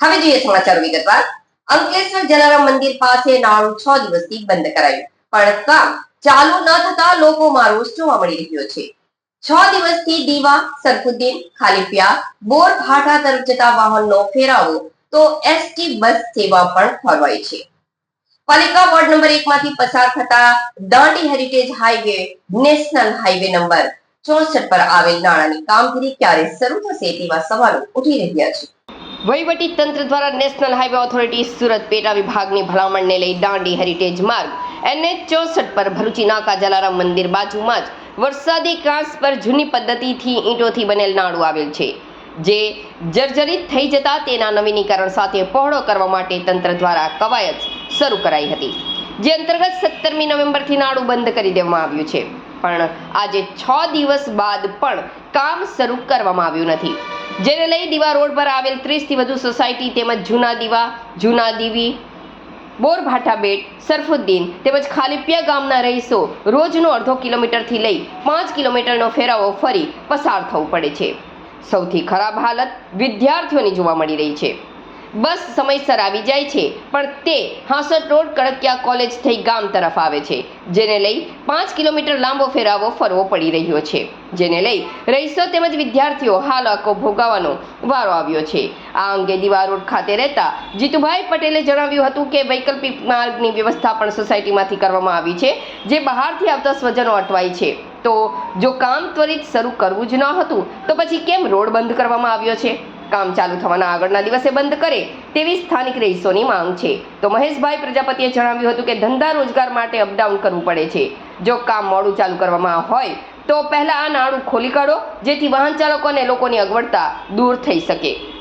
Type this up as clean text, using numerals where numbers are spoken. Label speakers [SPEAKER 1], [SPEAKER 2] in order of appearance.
[SPEAKER 1] હવે જોઈએ સમાચારો વિગતવાર. અંકલેશ્વર જલારામ મંદિર પાસે નાળું 6 દિવસથી બંધ કરાયું, પણ કામ ચાલુ ન થતા લોકોમાં રોષ જોવા મળી રહ્યો છે. 6 દિવસથી દીવા, સરફુદ્દીન, ખાલીપિયા, બોરભાઠા તરફ જતા વાહનનો ફેરાવો તો એસટી બસ સેવા પણ ખોરવાઈ છે. પાલિકા વોર્ડ નંબર 1 માંથી પસાર થતા Dandi heritage highway national highway number 64 પર આવેલ નાળાની કામગીરી ક્યારે શરૂ થશે તેવા સવાલો ઉઠી રહ્યા છે. વહીવટી તંત્ર દ્વારા નેશનલ હાઈવે ઓથોરિટી સુરત પેટા વિભાગની ભલામણને લઈ દાંડી હેરિટેજ માર્ગ NH 64 પર ભરૂચી નાકા જલારામ મંદિર બાજુમાં જ વરસાદી કાંસ પર જૂની પદ્ધતિથી ઈંટોથી બનેલ નાળું આવેલ છે, જે જર્જરિત થઈ જતા તેના નવીનીકરણ સાથે પહોળો કરવા માટે તંત્ર દ્વારા કવાયત શરૂ કરાઈ હતી, જે અંતર્ગત 17મી નવેમ્બરથી નાળું બંધ કરી દેવામાં આવ્યું છે. પણ આજે 6 દિવસ બાદ પણ કામ શરૂ કરવામાં આવ્યું નથી, જેને લઈ દીવા રોડ પર આવેલ 30 થી વધુ સોસાયટી તેમજ જૂના દીવા, જૂના દીવી, બોરભાઠા બેટ, સરફુદ્દીન તેમજ ખાલીપિયા ગામના રહીશો રોજનો અડધો કિલોમીટરથી લઈ 5 કિલોમીટરનો ફેરાવો ફરી પસાર થવું પડે છે. સૌથી ખરાબ હાલત વિદ્યાર્થીઓની જોવા મળી રહી છે. બસ સમયસર આવી જાય છે, પણ તે હાંસોટ રોડ કડકિયા કોલેજ થઈ ગામ તરફ આવે છે, જેને લઈ 5 કિલોમીટર લાંબો ફેરાવો ફરવો પડી રહ્યો છે, જેને લઈ રહીશો તેમજ વિદ્યાર્થીઓ હાલાકો ભોગવવાનો વારો આવ્યો છે. આ અંગે દીવા રોડ ખાતે રહેતા જીતુભાઈ પટેલે જણાવ્યું હતું કે વૈકલ્પિક માર્ગની વ્યવસ્થા પણ સોસાયટીમાંથી કરવામાં આવી છે, જે બહારથી આવતા સ્વજનો અટવાય છે. તો જો કામ ત્વરિત શરૂ કરવું જ ન હતું તો પછી કેમ રોડ બંધ કરવામાં આવ્યો છે? કામ ચાલુ થવાના આગળના દિવસે બંધ કરે તેવી સ્થાનિક રહીશોની માંગ છે. તો મહેશભાઈ પ્રજાપતિએ જણાવ્યું હતું કે ધંધા રોજગાર માટે અપડાઉન કરવું પડે છે. જો કામ મોડું ચાલુ કરવામાં હોય તો પહેલા આ નાળું ખોલી કાઢો, જેથી વાહન ચાલકો અને લોકોની અગવડતા દૂર થઈ શકે.